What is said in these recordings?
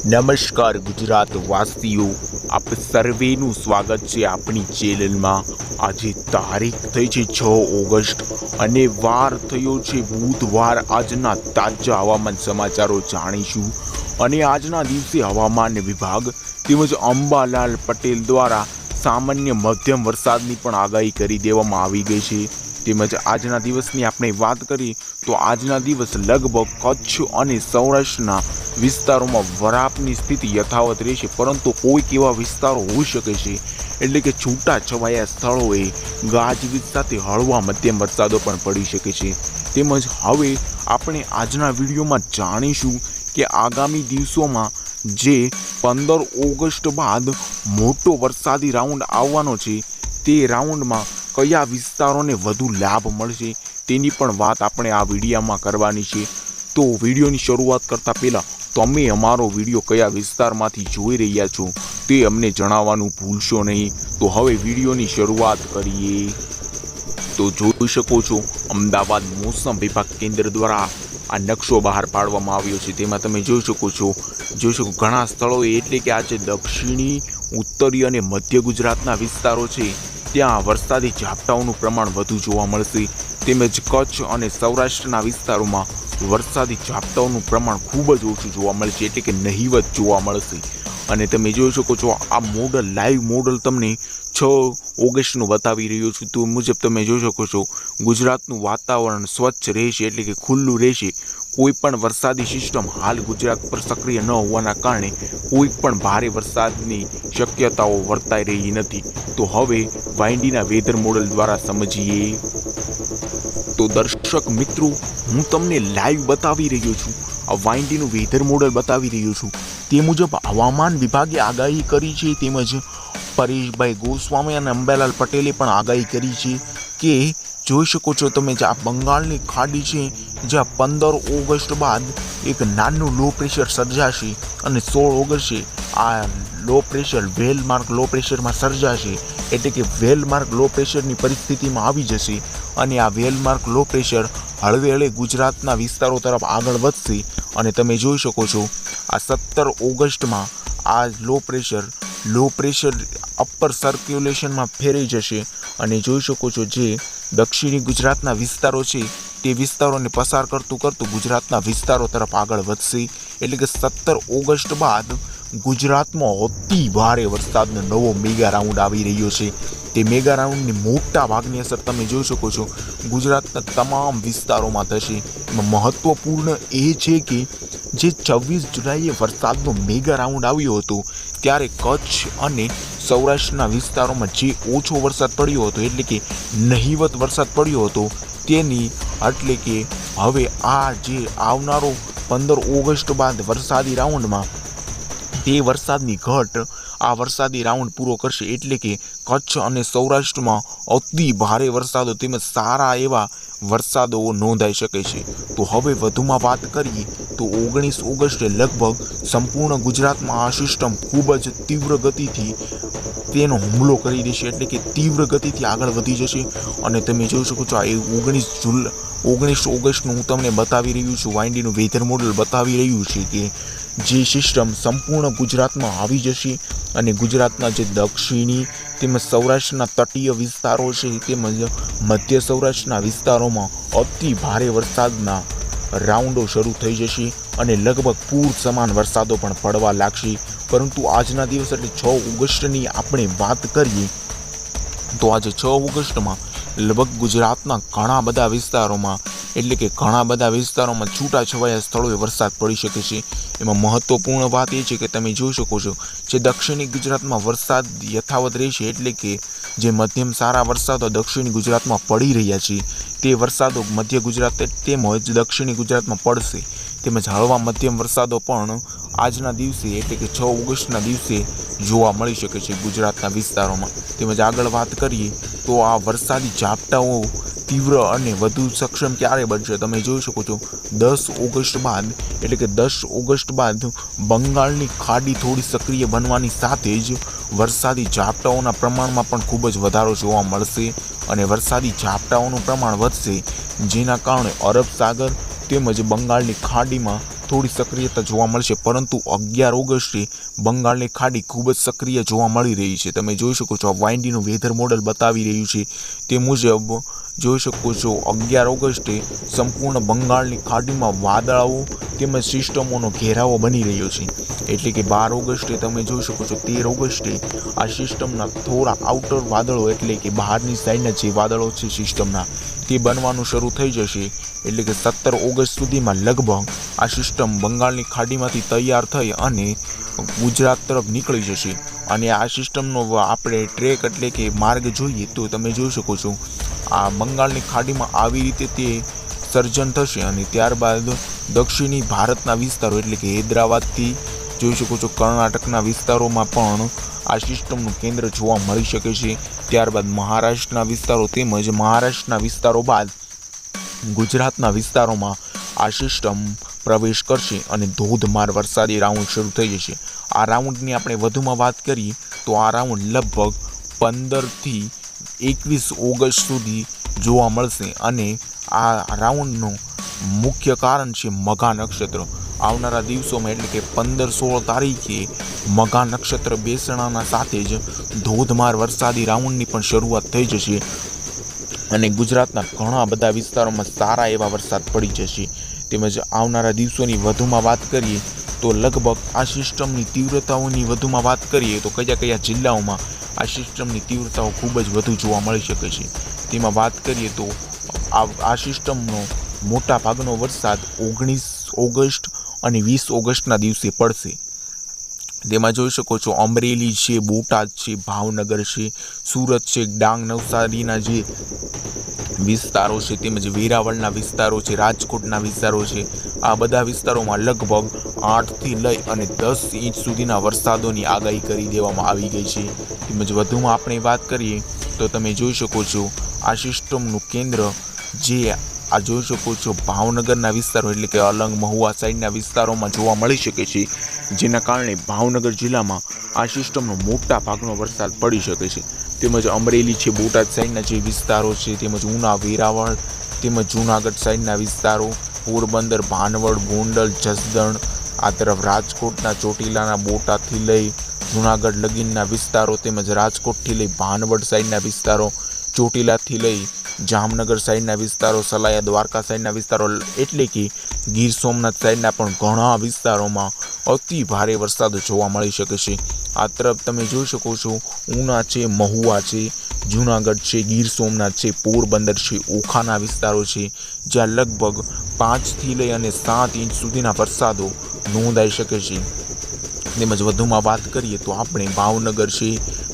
નમસ્કાર ગુજરાત વાસીઓ, આપ સર્વેનું સ્વાગત છે આપણી ચેનલમાં। આજે તારીખ થઈ છે 6 ઓગસ્ટ અને વાર થયો છે બુધવાર। આજના તાજા હવામાન સમાચારો જાણીશું અને આજના દિવસે હવામાન વિભાગ તેમજ અંબાલાલ પટેલ દ્વારા સામાન્ય મધ્યમ વરસાદની પણ આગાહી કરી દેવામાં આવી ગઈ છે। તેમજ આજના દિવસની આપણે વાત કરીએ તો આજના દિવસ લગભગ કચ્છ અને સૌરાષ્ટ્રના વિસ્તારોમાં વરાપની સ્થિતિ યથાવત રહેશે, પરંતુ કોઈક એવા વિસ્તારો હોઈ શકે છે એટલે કે છૂટા છવાયા સ્થળોએ ગાજવીજ સાથે હળવા મધ્યમ વરસાદો પણ પડી શકે છે। તેમજ હવે આપણે આજના વિડીયોમાં જાણીશું કે આગામી દિવસોમાં જે 15 ઓગસ્ટ બાદ મોટો વરસાદી રાઉન્ડ આવવાનો છે તે રાઉન્ડમાં કયા વિસ્તારોને વધુ લાભ મળશે તેની પણ વાત આપણે આ વિડીયોમાં કરવાની છે। તો વિડીયોની શરૂઆત કરતાં પહેલાં તમે અમારો વિડીયો કયા વિસ્તારમાંથી જોઈ રહ્યા છો તે અમને જણાવવાનું ભૂલશો નહીં। તો હવે વિડીયોની શરૂઆત કરીએ। તો જોઈ શકો છો અમદાવાદ મોસમ વિભાગ કેન્દ્ર દ્વારા આ નકશો બહાર પાડવામાં આવ્યો છે। તેમાં તમે જોઈ શકો ઘણા સ્થળોએ એટલે કે આજે દક્ષિણી, ઉત્તરી અને મધ્ય ગુજરાતના વિસ્તારો છે ત્યાં વરસાદી ઝાપટાઓનું પ્રમાણ વધુ જોવા મળશે। તેમજ કચ્છ અને સૌરાષ્ટ્રના વિસ્તારોમાં વરસાદી ઝાપટાઓનું પ્રમાણ ખૂબ જ ઓછું જોવા મળશે, એટલે કે નહિવત જોવા મળશે। અને તમે જોઈ શકો છો આ મોડલ લાઈવ મોડલ તમને 6 ઓગસ્ટનું બતાવી રહ્યો છું। તો મુજબ તમે જોઈ શકો છો ગુજરાતનું વાતાવરણ સ્વચ્છ રહેશે, એટલે કે ખુલ્લું રહેશે। કોઈ પણ વરસાદી સિસ્ટમ હાલ ગુજરાત પર સક્રિય ન હોવાના કારણે કોઈ પણ ભારે વરસાદની શક્યતાઓ વર્તાઈ રહી નથી। તો હવે વાયડીના વેધર મોડલ દ્વારા સમજીએ। તો દર્શક મિત્રો, હું તમને લાઈવ બતાવી રહ્યો છું, આ વાયડીનું વેધર મોડલ બતાવી રહ્યો છું। તે મુજબ હવામાન વિભાગે આગાહી કરી છે, તેમજ પરેશભાઈ ગોસ્વામી અને અંબાલાલ પટેલે પણ આગાહી કરી છે કે જોઈ શકો છો તમે જે આ બંગાળની ખાડી છે જ્યાં 15 ઓગસ્ટ બાદ એક નાનું લો પ્રેશર સર્જાશે અને 16 ઓગસ્ટે આ લો પ્રેશર વેલમાર્ક લો પ્રેશરમાં સર્જાશે, એટલે કે વેલમાર્ક લો પ્રેશરની પરિસ્થિતિમાં આવી જશે અને આ વેલમાર્ક લો પ્રેશર હળવે હળવે ગુજરાતના વિસ્તારો તરફ આગળ વધશે। અને તમે જોઈ શકો છો આ 17 ઓગસ્ટમાં આ લો પ્રેશર અપર સર્ક્યુલેશનમાં ફેરઈ જશે અને જોઈ શકો છો જે દક્ષિણી ગુજરાતના વિસ્તારો છે તે વિસ્તારોને પસાર કરતું ગુજરાતના વિસ્તારો તરફ આગળ વધશે। એટલે કે 17 ઓગસ્ટ બાદ ગુજરાતમાં અતિ ભારે વરસાદનો નવો મેગા રાઉન્ડ આવી રહ્યો છે। તે મેગા રાઉન્ડની મોટા ભાગની અસર તમે જોઈ શકો છો ગુજરાતના તમામ વિસ્તારોમાં થશે। એમાં મહત્વપૂર્ણ એ છે કે જે 24 જુલાઈએ વરસાદનો મેગા રાઉન્ડ આવ્યો હતો ત્યારે કચ્છ અને સૌરાષ્ટ્રના વિસ્તારોમાં જે ઓછો વરસાદ પડ્યો હતો, એટલે કે નહિવત વરસાદ પડ્યો હતો તેની એટલે કે હવે આ જે આવનારો 15 ઓગસ્ટ બાદ વરસાદી રાઉન્ડમાં તે વરસાદની ઘટ આ વરસાદી રાઉન્ડ પૂરો કરશે, એટલે કે કચ્છ અને સૌરાષ્ટ્રમાં અતિ ભારે વરસાદો તેમજ સારા એવા વરસાદો નોંધાઈ શકે છે। તો હવે વધુમાં વાત કરીએ તો 19 ઓગસ્ટે લગભગ સંપૂર્ણ ગુજરાતમાં આ સિસ્ટમ ખૂબ જ તીવ્ર ગતિથી તેનો હુમલો કરી દેશે, એટલે કે તીવ્ર ગતિથી આગળ વધી જશે। અને તમે જોઈ શકો છો આ 19 ઓગસ્ટનું હું તમને બતાવી રહ્યું છું, વાયડીનું વેધર મોડલ બતાવી રહ્યું છે કે જે સિસ્ટમ સંપૂર્ણ ગુજરાતમાં આવી જશે અને ગુજરાતના જે દક્ષિણી તેમજ સૌરાષ્ટ્રના તટીય વિસ્તારો છે તેમજ મધ્ય સૌરાષ્ટ્રના વિસ્તારોમાં અતિ ભારે વરસાદના રાઉન્ડો શરૂ થઈ જશે અને લગભગ પૂર સમાન વરસાદો પણ પડવા લાગશે। પરંતુ આજના દિવસ એટલે 6 ઓગસ્ટની આપણે વાત કરીએ તો આજે 6 ઓગસ્ટમાં લગભગ ગુજરાતના ઘણા બધા વિસ્તારોમાં એટલે કે ઘણા બધા વિસ્તારોમાં છૂટાછવાયા સ્થળોએ વરસાદ પડી શકે છે। એમાં મહત્વપૂર્ણ વાત એ છે કે તમે જોઈ શકો છો જે દક્ષિણી ગુજરાતમાં વરસાદ યથાવત રહેશે, એટલે કે જે મધ્યમ સારા વરસાદો દક્ષિણી ગુજરાતમાં પડી રહ્યા છે તે વરસાદો મધ્ય ગુજરાત તેમજ દક્ષિણી ગુજરાતમાં પડશે। તેમજ હળવા મધ્યમ વરસાદો પણ આજના દિવસે એટલે કે 6 ઓગસ્ટના દિવસે જોવા મળી શકે છે ગુજરાતના વિસ્તારોમાં। તેમજ આગળ વાત કરીએ તો આ વરસાદી ઝાપટાઓ તીવ્ર અને વધુ સક્ષમ ક્યારે બનશે તમે જોઈ શકો છો 10 ઓગસ્ટ બાદ, એટલે કે 10 ઓગસ્ટ બાદ બંગાળની ખાડી થોડી સક્રિય બનવાની સાથે જ વરસાદી ઝાપટાઓના પ્રમાણમાં પણ ખૂબ જ વધારો જોવા મળશે અને વરસાદી ઝાપટાઓનું પ્રમાણ વધશે, જેના કારણે અરબ સાગર તેમજ બંગાળની ખાડીમાં થોડી સક્રિયતા જોવા મળશે, પરંતુ 11 ઓગસ્ટે બંગાળની ખાડી ખૂબ જ સક્રિય જોવા મળી રહી છે. તમે જોઈ શકો છો આ વાઇન્ડીનું વેધર મોડલ બતાવી રહ્યું છે તે મુજબ જોઈ શકો છો 11 ઓગસ્ટે સંપૂર્ણ બંગાળની ખાડીમાં વાદળાઓ તેમજ સિસ્ટમોનો ઘેરાવો બની રહ્યો છે. એટલે કે 12 ઓગસ્ટે તમે જોઈ શકો છો 13 ઓગસ્ટે આ સિસ્ટમના થોડા આઉટર વાદળો એટલે કે બહારની સાઈડના જે વાદળો છે સિસ્ટમના તે બનવાનું શરૂ થઈ જશે. એટલે કે 17 ઓગસ્ટ સુધીમાં લગભગ આ સિસ્ટમ બંગાળની ખાડીમાંથી તૈયાર થઈ અને ગુજરાત તરફ નીકળી જશે. અને આ સિસ્ટમનો આપણે ટ્રેક એટલે કે માર્ગ જોઈએ તો તમે જોઈ શકો છો આ બંગાળની ખાડીમાં આવી રીતે તે સર્જન થશે અને ત્યારબાદ દક્ષિણી ભારતના વિસ્તારો એટલે કે હૈદરાબાદથી જોઈ શકો છો કર્ણાટકના વિસ્તારોમાં પણ આ સિસ્ટમનું કેન્દ્ર જોવા મળી શકે છે. ત્યારબાદ મહારાષ્ટ્રના વિસ્તારો તેમજ મહારાષ્ટ્રના વિસ્તારો બાદ ગુજરાતના વિસ્તારોમાં આ સિસ્ટમ પ્રવેશ કરશે અને ધોધમાર વરસાદી રાઉન્ડ શરૂ થઈ જશે. આ રાઉન્ડની આપણે વધુમાં વાત કરીએ તો આ રાઉન્ડ લગભગ 15થી 21 ઓગસ્ટ સુધી જોવા મળશે અને આ રાઉન્ડનું મુખ્ય કારણ છે મઘા નક્ષત્ર. આવનારા દિવસોમાં એટલે કે 15-16 તારીખે મઘા નક્ષત્ર બેસણાના સાથે જ ધોધમાર વરસાદી રાઉન્ડની પણ શરૂઆત થઈ જશે અને ગુજરાતના ઘણા બધા વિસ્તારોમાં સારા એવા વરસાદ પડી જશે. તેમજ આવનારા દિવસોની વધુમાં વાત કરીએ તો લગભગ આ સિસ્ટમની તીવ્રતાઓની વધુમાં વાત કરીએ તો કયા કયા જિલ્લાઓમાં આ સિસ્ટમની તીવ્રતાઓ ખૂબ જ વધુ જોવા મળી શકે છે તેમાં વાત કરીએ તો આ સિસ્ટમનો મોટા ભાગનો વરસાદ 19 ઓગસ્ટ અને 20 ઓગસ્ટના દિવસે પડશે. તેમાં જોઈ શકો છો અમરેલી છે, બોટાદ છે, ભાવનગર છે, સુરત છે, ડાંગ નવસારીના જે વિસ્તારો છે તેમજ વેરાવળના વિસ્તારો છે, રાજકોટના વિસ્તારો છે, આ બધા વિસ્તારોમાં લગભગ 8થી લઈ અને 10 ઇંચ સુધીના વરસાદોની આગાહી કરી દેવામાં આવી ગઈ છે. તેમજ વધુમાં આપણે વાત કરીએ તો તમે જોઈ શકો છો આ સિસ્ટમનું કેન્દ્ર જે આ જોઈ શકો છો ભાવનગરના વિસ્તારો એટલે કે અલંગ મહુવા સાઈડના વિસ્તારોમાં જોવા મળી શકે છે, જેના કારણે ભાવનગર જિલ્લામાં આ સિસ્ટમનો મોટા ભાગનો વરસાદ પડી શકે છે. તેમજ અમરેલી છે, બોટાદ સાઈડના જે વિસ્તારો છે તેમજ ઉના, વેરાવળ તેમજ જૂનાગઢ સાઈડના વિસ્તારો, પોરબંદર, ભાનવડ, ગોંડલ, જસદણ, આ તરફ રાજકોટના ચોટીલાના બોટાદથી લઈ જૂનાગઢ લગીનના વિસ્તારો તેમજ રાજકોટથી લઈ ભાનવડ સાઈડના વિસ્તારો, ચોટીલાથી લઈ જામનગર સાઈડના વિસ્તારો, સલાયા દ્વારકા સાઈડના વિસ્તારો એટલે કે ગીર સોમનાથ સાઈડના પણ ઘણા વિસ્તારોમાં અતિ ભારે વરસાદ જોવા મળી શકે છે. આ તરફ તમે જોઈ શકો છો ઉના છે, મહુવા છે, જૂનાગઢ છે, ગીર સોમનાથ છે, પોરબંદર છે, ઓખાના વિસ્તારો છે જ્યાં લગભગ 5થી લઈ અને 7 ઇંચ સુધીના વરસાદો નોંધાઈ શકે છે. તેમજ વધુમાં વાત કરીએ તો આપણે ભાવનગર છે,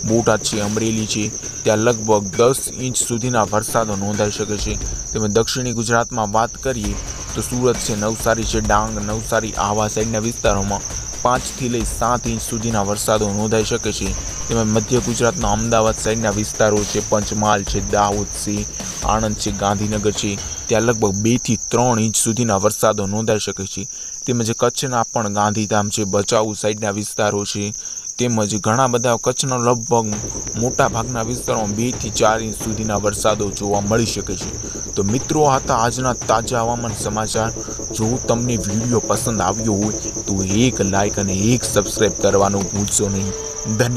બોટાદ છે, અમરેલી છે ત્યાં લગભગ 10 ઇંચ સુધીના વરસાદો નોંધાઈ શકે છે. તેમજ દક્ષિણી ગુજરાતમાં વાત કરીએ તો સુરત છે, નવસારી છે, ડાંગ, નવસારી આવા સાઈડના વિસ્તારોમાં 5થી લઈ 7 ઇંચ સુધીના વરસાદો નોંધાઈ શકે છે. તેમજ મધ્ય ગુજરાતના અમદાવાદ સાઈડના વિસ્તારો છે, પંચમહાલ છે, દાહોદ છે, આણંદ છે, ગાંધીનગર છે ત્યાં લગભગ 2થી 3 ઇંચ સુધીના વરસાદો નોંધાઈ શકે છે. તેમજ કચ્છના પણ ગાંધીધામ છે, ભચાઉ સાઈડના વિસ્તારો છે તેમજ ઘણા બધા કચ્છના લગભગ મોટા ભાગના વિસ્તારોમાં 2થી 4 ઇંચ સુધીના વરસાદો જોવા મળી શકે છે. તો મિત્રો આ હતા આજના તાજા હવામાન સમાચાર. જો તમને વિડીયો પસંદ આવ્યો હોય તો એક લાઈક અને એક સબસ્ક્રાઈબ કરવાનું ભૂલશો નહીં. ધન્યવાદ.